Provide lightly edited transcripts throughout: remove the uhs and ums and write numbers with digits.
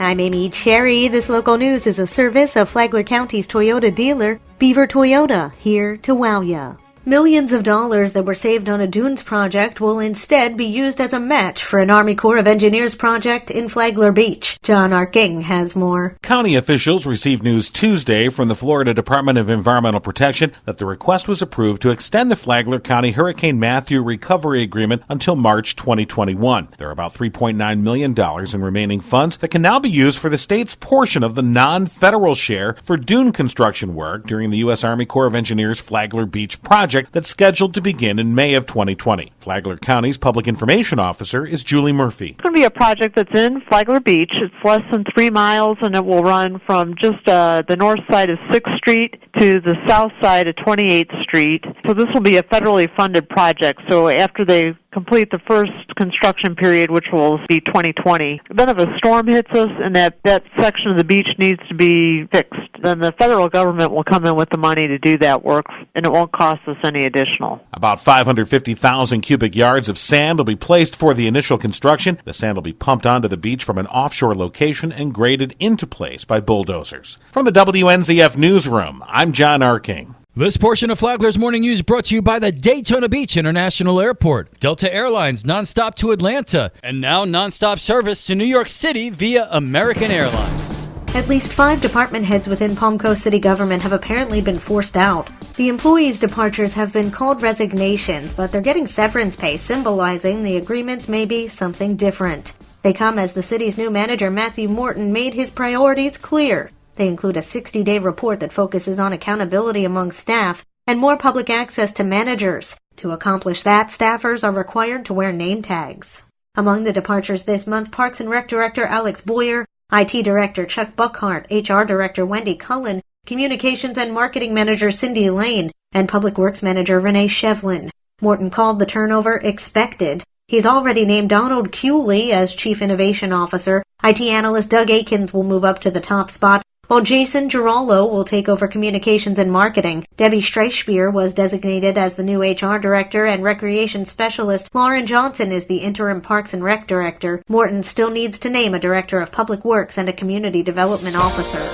I'm Amy Cherry. This local news is a service of Flagler County's Toyota dealer, Beaver Toyota, here to wow ya. Millions of dollars that were saved on a dunes project will instead be used as a match for an Army Corps of Engineers project in Flagler Beach. John Arking has more. County officials received news Tuesday from the Florida Department of Environmental Protection that the request was approved to extend the Flagler County Hurricane Matthew Recovery Agreement until March 2021. There are about $3.9 million in remaining funds that can now be used for the state's portion of the non-federal share for dune construction work during the U.S. Army Corps of Engineers Flagler Beach project that's scheduled to begin in May of 2020. Flagler County's public information officer is Julie Murphy. It's going to be a project that's in Flagler Beach. It's less than 3 miles, and it will run from just the north side of 6th Street to the south side of 28th Street. So this will be a federally funded project. So after they complete the first construction period, which will be 2020, then if a storm hits us and that section of the beach needs to be fixed, then the federal government will come in with the money to do that work, and it won't cost us any additional. About 550,000 cubic yards of sand will be placed for the initial construction. The sand will be pumped onto the beach from an offshore location and graded into place by bulldozers. From the WNZF Newsroom, I'm John Arking. This portion of Flagler's Morning News brought to you by the Daytona Beach International Airport, Delta Airlines nonstop to Atlanta, and now nonstop service to New York City via American Airlines. At least 5 department heads within Palm Coast City government have apparently been forced out. The employees' departures have been called resignations, but they're getting severance pay, symbolizing the agreements may be something different. They come as the city's new manager, Matthew Morton, made his priorities clear. They include a 60-day report that focuses on accountability among staff and more public access to managers. To accomplish that, staffers are required to wear name tags. Among the departures this month, Parks and Rec Director Alex Boyer, IT Director Chuck Buckhart, HR Director Wendy Cullen, Communications and Marketing Manager Cindy Lane, and Public Works Manager Renee Shevlin. Morton called the turnover expected. He's already named Donald Cooley as Chief Innovation Officer. IT Analyst Doug Akins will move up to the top spot, while Jason Girallo will take over Communications and Marketing. Debbie Streichbier was designated as the new HR Director, and Recreation Specialist Lauren Johnson is the interim Parks and Rec Director. Morton still needs to name a Director of Public Works and a Community Development Officer.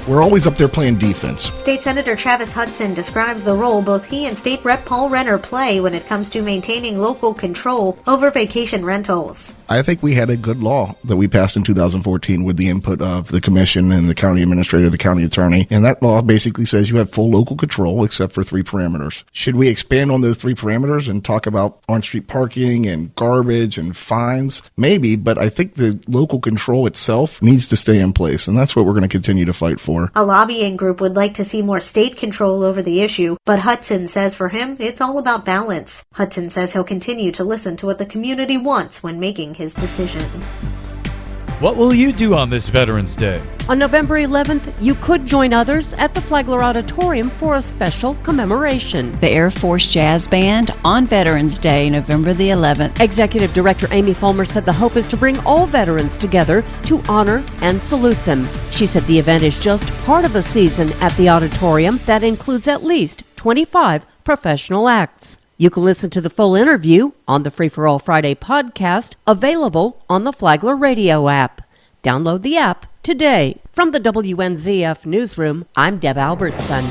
We're always up there playing defense. State Senator Travis Hudson describes the role both he and State Rep Paul Renner play when it comes to maintaining local control over vacation rentals. I think we had a good law that we passed in 2014 with the input of the commission and the county administrator, the county attorney. And that law basically says you have full local control except for 3 parameters. Should we expand on those 3 parameters and talk about on-street parking and garbage and fines? Maybe, but I think the local control itself needs to stay in place. And that's what we're going to continue to fight for. A lobbying group would like to see more state control over the issue, but Hudson says for him, it's all about balance. Hudson says he'll continue to listen to what the community wants when making his decision. What will you do on this Veterans Day? On November 11th, you could join others at the Flagler Auditorium for a special commemoration. The Air Force Jazz Band on Veterans Day, November the 11th. Executive Director Amy Fulmer said the hope is to bring all veterans together to honor and salute them. She said the event is just part of a season at the auditorium that includes at least 25 professional acts. You can listen to the full interview on the Free for All Friday podcast, available on the Flagler Radio app. Download the app today. From the WNZF Newsroom, I'm Deb Albertson.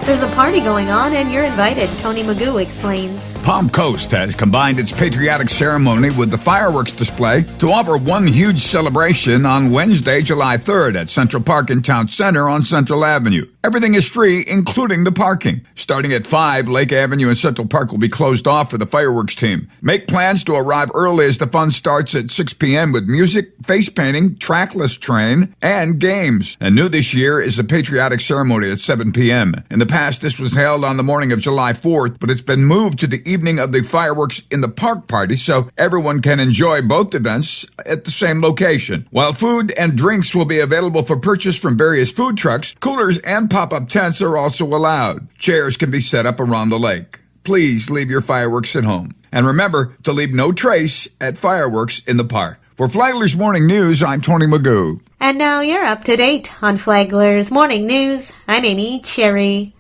There's a party going on and you're invited, Tony Magoo explains. Palm Coast has combined its patriotic ceremony with the fireworks display to offer one huge celebration on Wednesday, July 3rd at Central Park in Town Center on Central Avenue. Everything is free, including the parking. Starting at 5, Lake Avenue and Central Park will be closed off for the fireworks team. Make plans to arrive early as the fun starts at 6 p.m. with music, face painting, trackless train, and games. And new this year is the patriotic ceremony at 7 p.m. In the past, this was held on the morning of July 4th, but it's been moved to the evening of the fireworks in the park party so everyone can enjoy both events at the same location. While food and drinks will be available for purchase from various food trucks, coolers and pop-up tents are also allowed. Chairs can be set up around the lake. Please leave your fireworks at home. And remember to leave no trace at fireworks in the park. For Flagler's Morning News, I'm Tony Magoo. And now you're up to date on Flagler's Morning News. I'm Amy Cherry.